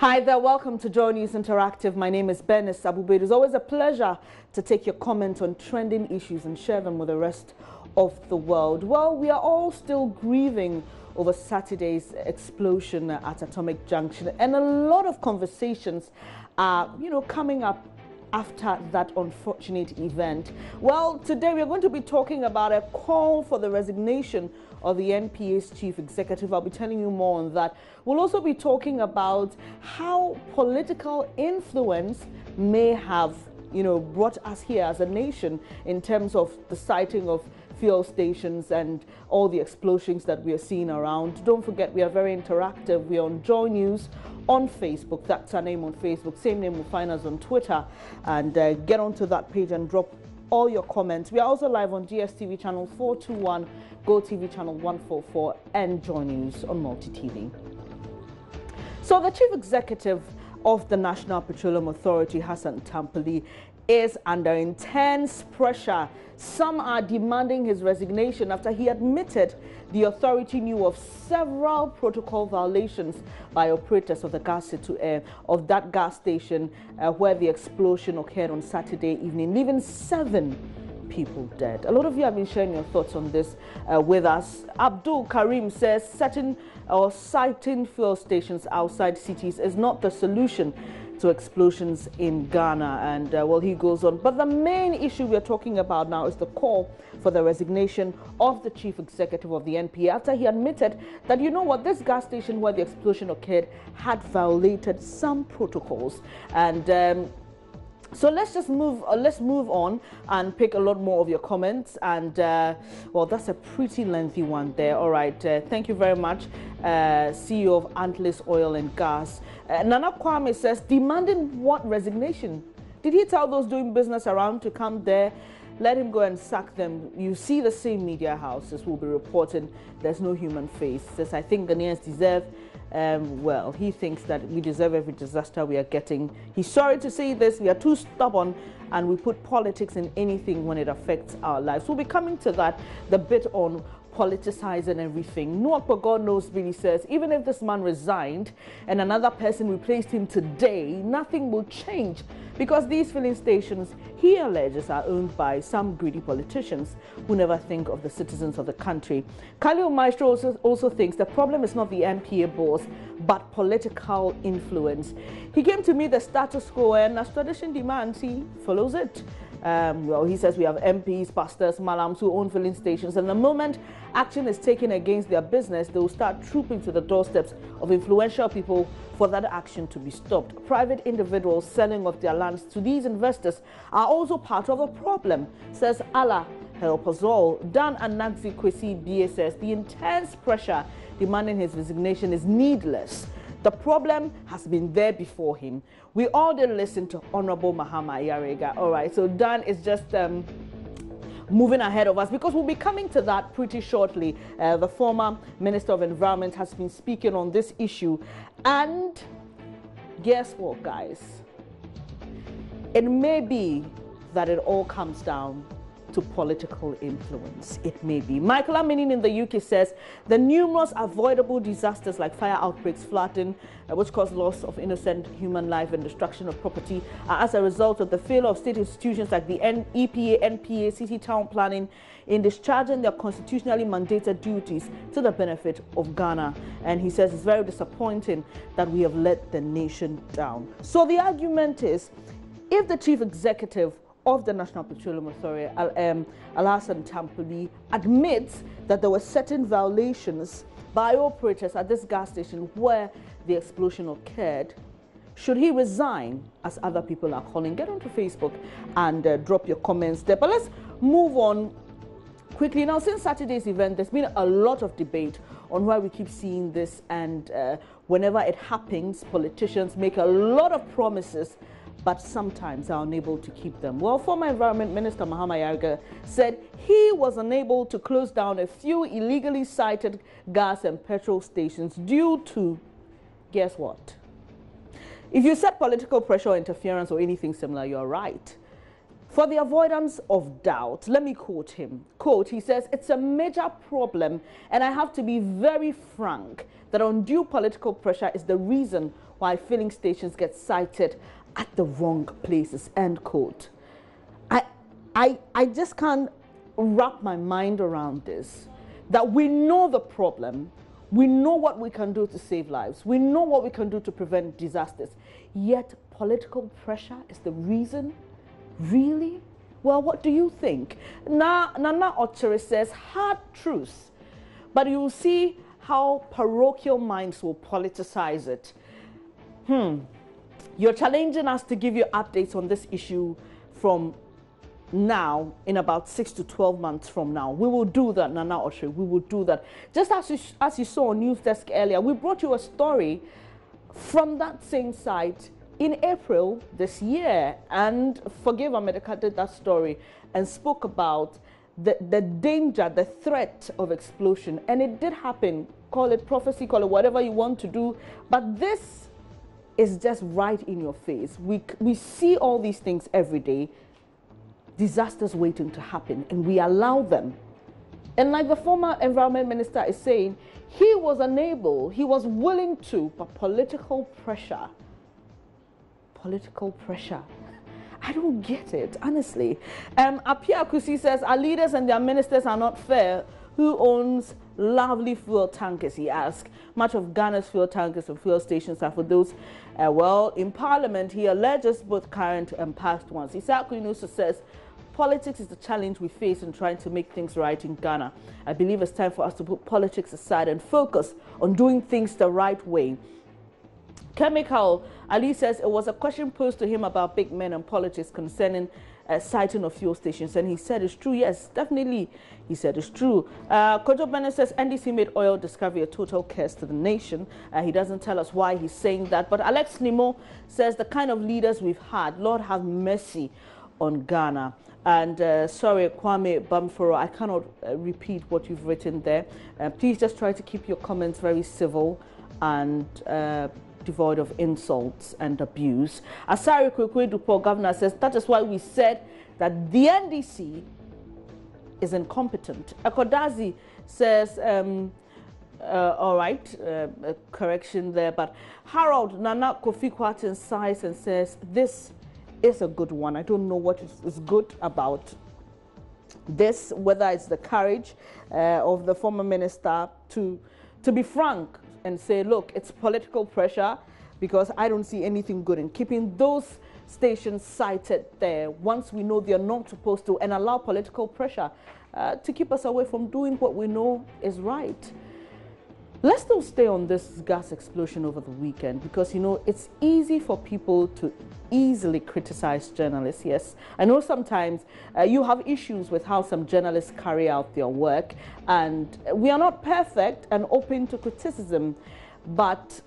Hi there, welcome to Joy News Interactive. My name is Benis Abube. It's always a pleasure to take your comments on trending issues and share them with the rest of the world. Well, we are all still grieving over Saturday's explosion at Atomic Junction, and a lot of conversations are, coming up after that unfortunate event. Well, today we are going to be talking about a call for the resignation of the NPA's chief executive. I'll be telling you more on that. We'll also be talking about how political influence may have, brought us here as a nation in terms of the sighting of fuel stations and all the explosions that we are seeing around. Don't forget, we are very interactive. We are on Joy News on Facebook. That's our name on Facebook. Same name will find us on Twitter. And get onto that page and drop all your comments. We are also live on GSTV channel 421, GoTV channel 144, and Joy News on Multi-TV. So the chief executive of the National Petroleum Authority, Hassan Tampoli, is under intense pressure. Some are demanding his resignation after he admitted the authority knew of several protocol violations by operators of the that gas station where the explosion occurred on Saturday evening, leaving 7 people dead. A lot of you have been sharing your thoughts on this with us. Abdul Karim says citing fuel stations outside cities is not the solution to explosions in Ghana, and well, he goes on. But the main issue we are talking about now is the call for the resignation of the chief executive of the NPA after he admitted that, this gas station where the explosion occurred had violated some protocols. And so let's move on and pick a lot more of your comments. And well, that's a pretty lengthy one there. All right, thank you very much, CEO of Antlis Oil and Gas. Nana Kwame says, demanding what resignation? Did he tell those doing business around to come there? Let him go and sack them. You see the same media houses will be reporting there's no human face. Says, I think Ghanaians deserve, well, he thinks that we deserve every disaster we are getting. He's sorry to say this. We are too stubborn and we put politics in anything when it affects our lives. We'll be coming to that, the bit on politicizing everything. No, but God knows, Billy says, even if this man resigned and another person replaced him today, nothing will change because these filling stations, he alleges, are owned by some greedy politicians who never think of the citizens of the country. Khalil Maestro also thinks the problem is not the NPA boss, but political influence. He came to meet the status quo, and as tradition demands, he follows it. Well, he says we have MPs, pastors, malams who own filling stations, and the moment action is taken against their business, they will start trooping to the doorsteps of influential people for that action to be stopped. Private individuals selling off their lands to these investors are also part of the problem, says Allah help us all. Dan Anagzi Kwesi BA says the intense pressure demanding his resignation is needless. The problem has been there before him. We all did listen to Honorable Mahama Yarega. All right, so Dan is just moving ahead of us because we'll be coming to that pretty shortly. The former Minister of Environment has been speaking on this issue. And guess what, guys? It may be that it all comes down to political influence. It may be. Michael Aminin in the UK says the numerous avoidable disasters like fire outbreaks, flooding, which cause loss of innocent human life and destruction of property, are as a result of the failure of state institutions like the EPA, NPA, city town planning in discharging their constitutionally mandated duties to the benefit of Ghana. And he says it's very disappointing that we have let the nation down. So the argument is, if the chief executive of the National Petroleum Authority, Hassan Tampoli, admits that there were certain violations by operators at this gas station where the explosion occurred, should he resign, as other people are calling? Get onto Facebook and drop your comments there. But let's move on quickly. Now, since Saturday's event, there's been a lot of debate on why we keep seeing this, and whenever it happens, politicians make a lot of promises but sometimes are unable to keep them. Well, former Environment Minister Mahama Yarega said he was unable to close down a few illegally sited gas and petrol stations due to, guess what? If you said political pressure or interference or anything similar, you're right. For the avoidance of doubt, let me quote him. Quote, he says, "It's a major problem, and I have to be very frank that undue political pressure is the reason why filling stations get sited at the wrong places," end quote. I just can't wrap my mind around this, that we know the problem, we know what we can do to save lives, we know what we can do to prevent disasters, yet political pressure is the reason. Really? Well, what do you think? Nana-Atomic says hard truths, but you will see how parochial minds will politicize it. You're challenging us to give you updates on this issue from now in about 6 to 12 months from now. We will do that, Nana-Atomic. We will do that. Just as you saw on News Desk earlier, we brought you a story from that same site in April this year, and Forgive America did that story and spoke about the danger, the threat of explosion, and it did happen. Call it prophecy, call it whatever you want to do, but this is just right in your face. We see all these things every day, disasters waiting to happen, and we allow them. And like the former environment minister is saying, he was unable, he was willing to, but political pressure. I don't get it, honestly. Apia Kusi says, our leaders and their ministers are not fair. Who owns lovely fuel tankers, he asked. Much of Ghana's fuel tankers and fuel stations are for those, well, in Parliament, he alleges both current and past ones. Isaac Yunusa says, politics is the challenge we face in trying to make things right in Ghana. I believe it's time for us to put politics aside and focus on doing things the right way. Chemical, Ali says it was a question posed to him about big men and politics concerning siting of fuel stations, and he said it's true. Yes, definitely, he said it's true. Kojo Bennett says NDC made oil discovery a total curse to the nation. He doesn't tell us why he's saying that, but Alex Nimo says the kind of leaders we've had, Lord have mercy on Ghana. And sorry, Kwame Bamforo, I cannot repeat what you've written there. Please just try to keep your comments very civil and devoid of insults and abuse. Asari Kwekwe-Dupo, governor, says that is why we said that the NDC is incompetent. Akodazi says, all right, correction there, but Harold Nana Kofi Kwarteng sighs and says, this is a good one. I don't know what is good about this, whether it's the courage of the former minister to be frank and say, look, it's political pressure, because I don't see anything good in keeping those stations cited there once we know they're not supposed to, and allow political pressure to keep us away from doing what we know is right. Let's still stay on this gas explosion over the weekend, because, you know, it's easy for people to easily criticize journalists. Yes, I know sometimes you have issues with how some journalists carry out their work, and we are not perfect and open to criticism, but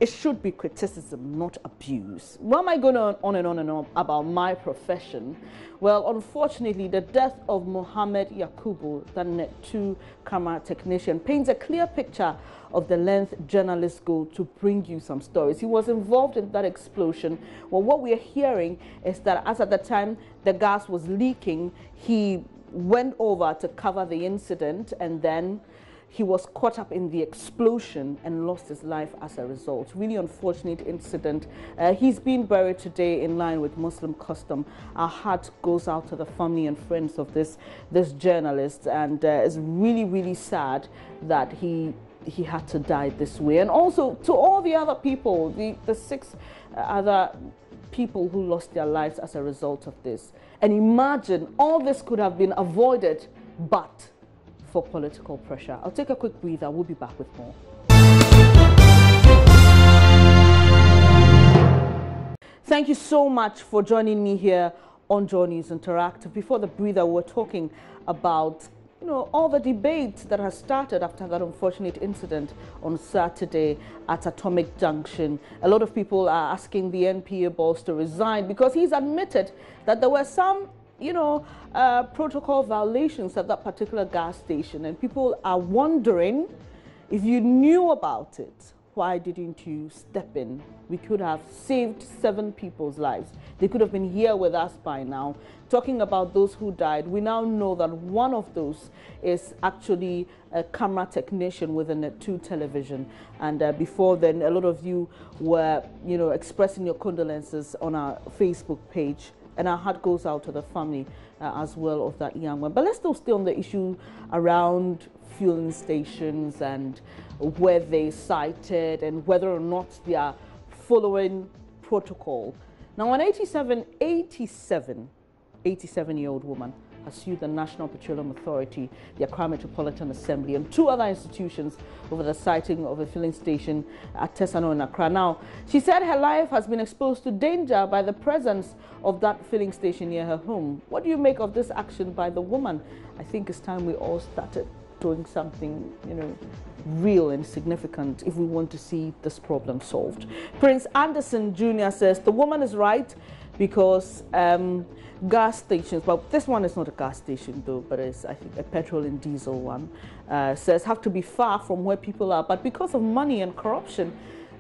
it should be criticism, not abuse. Why am I going on and on and on about my profession? Well, unfortunately, the death of Mohammed Yakubu, the Net2 camera technician, paints a clear picture of the length journalists go to bring you some stories. He was involved in that explosion. Well, what we are hearing is that as at the time the gas was leaking, he went over to cover the incident, and then he was caught up in the explosion and lost his life as a result. Really unfortunate incident. He's been buried today in line with Muslim custom. Our heart goes out to the family and friends of this journalist, and it's really, really sad that he had to die this way. And also to all the other people, the 6 other people who lost their lives as a result of this. And imagine all this could have been avoided, but for political pressure. I'll take a quick breather. We'll be back with more. Thank you so much for joining me here on Joy News Interactive. Before the breather, we're talking about, you know, all the debate that has started after that unfortunate incident on Saturday at Atomic Junction. A lot of people are asking the NPA boss to resign because he's admitted that there were some, you know, protocol violations at that particular gas station, and people are wondering if you knew about it, why didn't you step in? We could have saved 7 people's lives. They could have been here with us by now. Talking about those who died, we now know that one of those is actually a camera technician with a Net2 television. And before then, a lot of you were, expressing your condolences on our Facebook page. And our heart goes out to the family as well of that young one. But let's still stay on the issue around fueling stations and where they cited and whether or not they are following protocol. Now, an 87-year-old woman has sued the National Petroleum Authority, the Accra Metropolitan Assembly, and 2 other institutions over the siting of a filling station at Tesano in Accra. Now, she said her life has been exposed to danger by the presence of that filling station near her home. What do you make of this action by the woman? I think it's time we all started doing something, real and significant if we want to see this problem solved. Prince Anderson Jr. says the woman is right because gas stations, but this one is not a gas station though, but it's, I think, a petrol and diesel one, says have to be far from where people are, but because of money and corruption,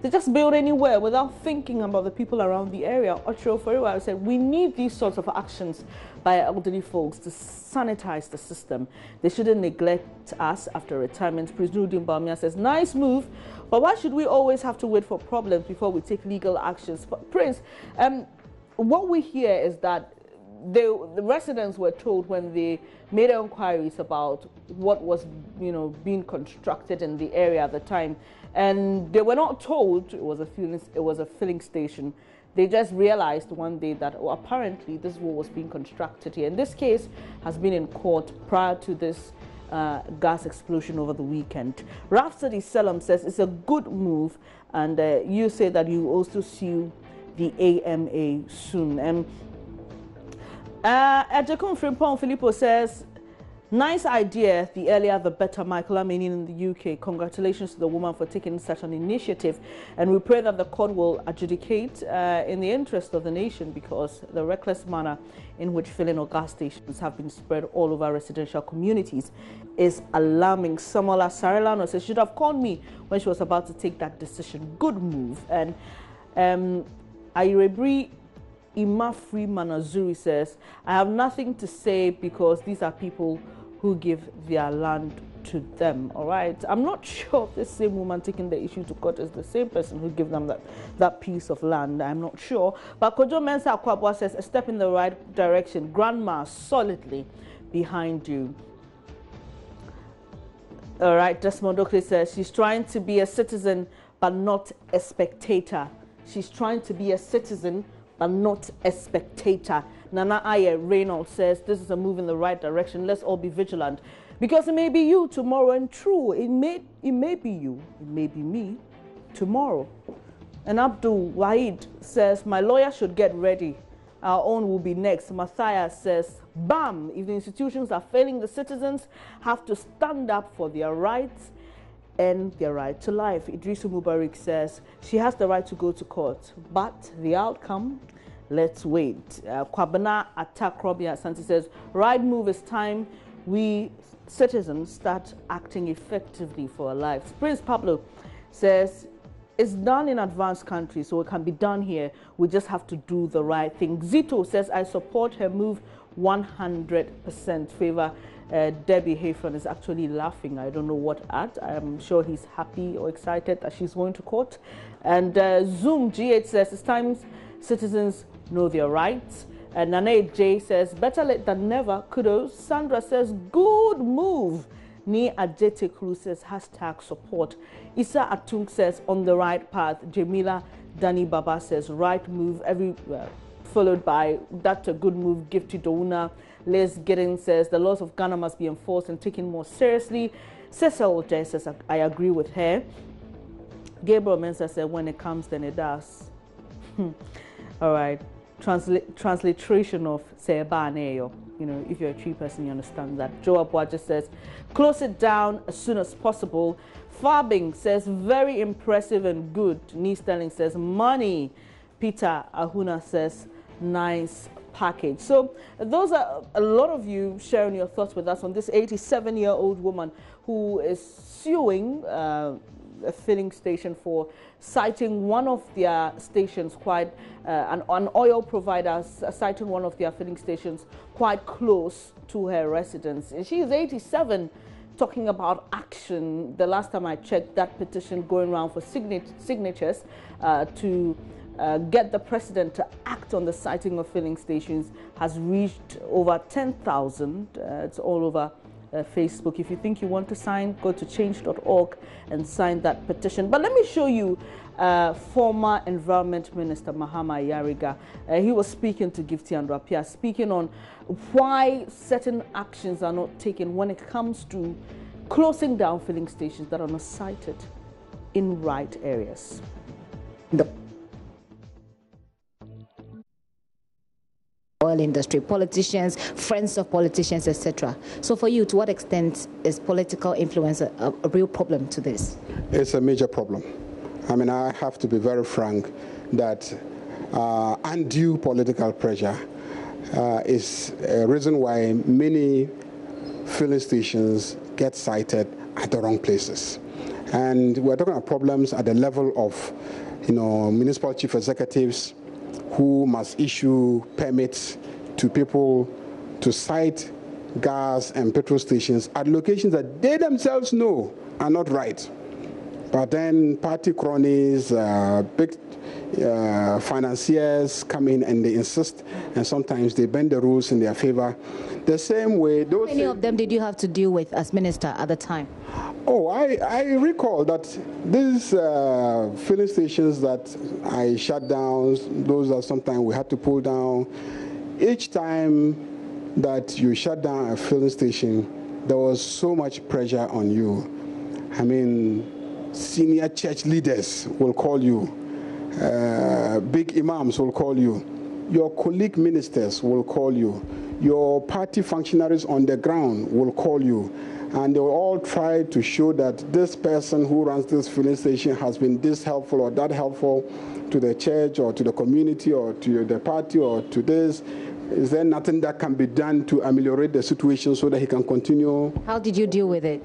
they just build anywhere without thinking about the people around the area. Ocho Feriwa said we need these sorts of actions by elderly folks to sanitize the system. They shouldn't neglect us after retirement. Prince Nudin Bamia says nice move, but why should we always have to wait for problems before we take legal actions? But Prince, what we hear is that the residents were told when they made inquiries about what was being constructed in the area at the time, and they were not told it was a filling station. They just realized one day that apparently this is what was being constructed here. And this case has been in court prior to this gas explosion over the weekend. Rhapsody Selam says it's a good move, and you say that you also sue the AMA soon. Ejekun Frimpong Filippo says, nice idea, the earlier the better. Michael Amini in the UK, congratulations to the woman for taking such an initiative, and we pray that the court will adjudicate in the interest of the nation, because the reckless manner in which filling or gas stations have been spread all over residential communities is alarming. Samola Sarelano says, should have called me when she was about to take that decision. Good move. And Ayrebri Ima Freeman Azuri says, I have nothing to say because these are people who give their land to them. All right. I'm not sure if the same woman taking the issue to court is the same person who gave them that piece of land. I'm not sure. But Kojo Mensa Akwabwa says, a step in the right direction. Grandma solidly behind you. All right. Desmond Oakley says, she's trying to be a citizen but not a spectator. She's trying to be a citizen but not a spectator. Nana Aye Reynolds says, this is a move in the right direction. Let's all be vigilant. Because it may be you tomorrow, and true, it may be you, it may be me tomorrow. And Abdul Wahid says, my lawyer should get ready. Our own will be next. Matthias says, bam, if the institutions are failing, the citizens have to stand up for their rights and their right to life. Idrisu Mubarak says, she has the right to go to court, but the outcome, let's wait. Kwabena Attack Robia Santi says, right move, is time we citizens start acting effectively for our lives. Prince Pablo says, it's done in advanced countries, so it can be done here. We just have to do the right thing. Zito says, I support her move 100%. Favor. Debbie Hayfron is actually laughing. I don't know what at. I'm sure he's happy or excited that she's going to court. And Zoom G8 says, it's time citizens know their rights. And Nane J says, better late than never. Kudos. Sandra says, good move. Ni Ajete Cruz says, hashtag support. Issa Atung says, on the right path. Jamila Dani Baba says, right move. Followed by that's a good move. Gift to Douna. Liz Giddens says, the laws of Ghana must be enforced and taken more seriously. Cecil J says, I agree with her. Gabriel Mensah said, when it comes, then it does. All right. Transliteration of Sebaneyo. If you're a tree person, you understand that. Joe Abwa just says, close it down as soon as possible. Farbing says, very impressive and good. Nee Sterling says, money. Peter Ahuna says, nice package. So those are a lot of you sharing your thoughts with us on this 87-year-old woman who is suing a filling station for citing one of their stations an oil provider citing one of their filling stations quite close to her residence. And she is 87, talking about action. The last time I checked, that petition going around for signatures to get the president to act on the citing of filling stations has reached over 10,000. It's all over Facebook. If you think you want to sign, go to change.org and sign that petition. But let me show you former Environment Minister Mahama Yariga. He was speaking to Gifty and Rapia, speaking on why certain actions are not taken when it comes to closing down filling stations that are not sited in right areas. Oil industry, politicians, friends of politicians, etc. So for you, to what extent is political influence a real problem to this? It's a major problem. I mean, I have to be very frank that undue political pressure is a reason why many filling stations get sited at the wrong places. And we're talking about problems at the level of, municipal chief executives who must issue permits to people to site gas and petrol stations at locations that they themselves know are not right. But then party cronies, big financiers come in and they insist, and sometimes they bend the rules in their favor. The same way those... How many of them did you have to deal with as minister at the time? Oh, I recall that these filling stations that I shut down, those that sometimes we had to pull down, each time that you shut down a filling station, there was so much pressure on you. I mean, senior church leaders will call you, big imams will call you, your colleague ministers will call you, your party functionaries on the ground will call you, and they will all try to show that this person who runs this filling station has been this helpful or that helpful to the church or to the community or to the party or to this. Is there nothing that can be done to ameliorate the situation so that he can continue? How did you deal with it?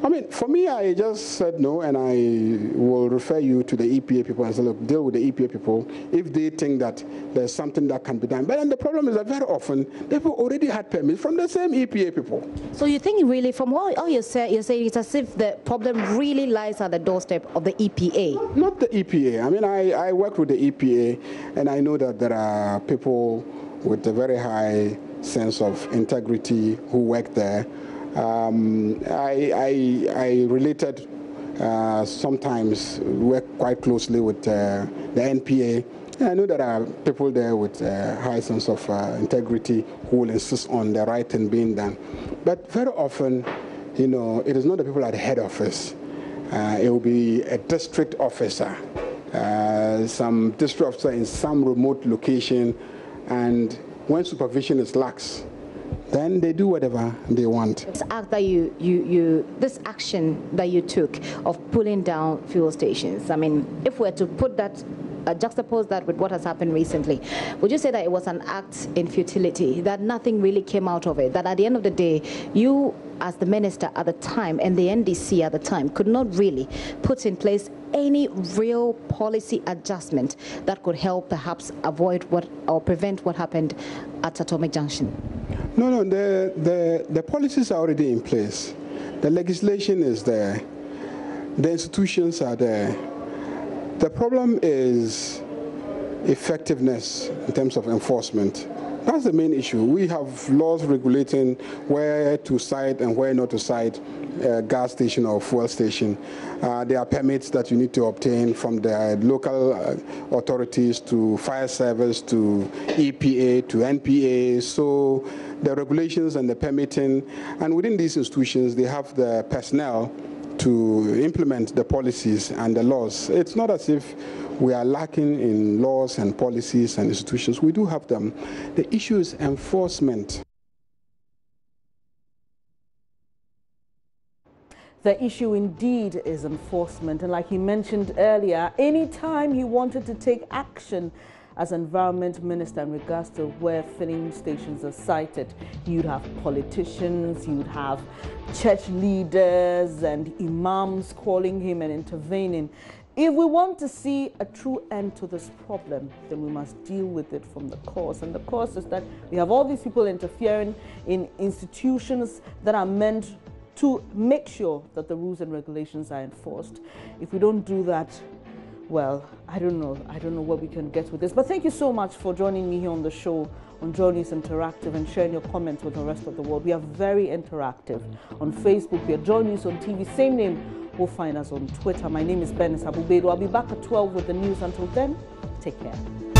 I mean, for me, I just said no, and I will refer you to the EPA people and say, look, deal with the EPA people if they think that there's something that can be done. But then the problem is that very often, people already had permits from the same EPA people. So you think really, from all you say, it's as if the problem really lies at the doorstep of the EPA? Not the EPA. I mean, I work with the EPA, and I know that there are people with a very high sense of integrity who work there. I related sometimes work quite closely with the NPA. And I know there are people there with a high sense of integrity who will insist on the right thing being done. But very often, it is not the people at the head office. It will be a district officer, some district officer in some remote location, and when supervision is lax, then they do whatever they want. This act that this action that you took of pulling down fuel stations, I mean, if we're to put that, juxtapose that with what has happened recently, would you say that it was an act in futility, that nothing really came out of it, that at the end of the day, you as the minister at the time and the NDC at the time could not really put in place any real policy adjustment that could help perhaps avoid or prevent what happened at Atomic Junction? No, the policies are already in place. The legislation is there. The institutions are there. The problem is effectiveness in terms of enforcement. That's the main issue. We have laws regulating where to site and where not to site a gas station or fuel station. There are permits that you need to obtain from the local authorities to fire service to EPA to NPA. So the regulations and the permitting, and within these institutions, they have the personnel to implement the policies and the laws. It's not as if we are lacking in laws and policies and institutions. We do have them. The issue is enforcement. The issue indeed is enforcement, and like he mentioned earlier, anytime he wanted to take action as Environment Minister in regards to where filling stations are sited. You'd have politicians, you'd have church leaders and imams calling him and intervening. If we want to see a true end to this problem, then we must deal with it from the cause. And the cause is that we have all these people interfering in institutions that are meant to make sure that the rules and regulations are enforced. If we don't do that, well, I don't know what we can get with this. But thank you so much for joining me here on the show on Joy News Interactive and sharing your comments with the rest of the world. We are very interactive on Facebook. We are Joy News on TV, same name. We'll find us on Twitter. My name is Madina-Atomic. I'll be back at 12 with the news. Until then, take care.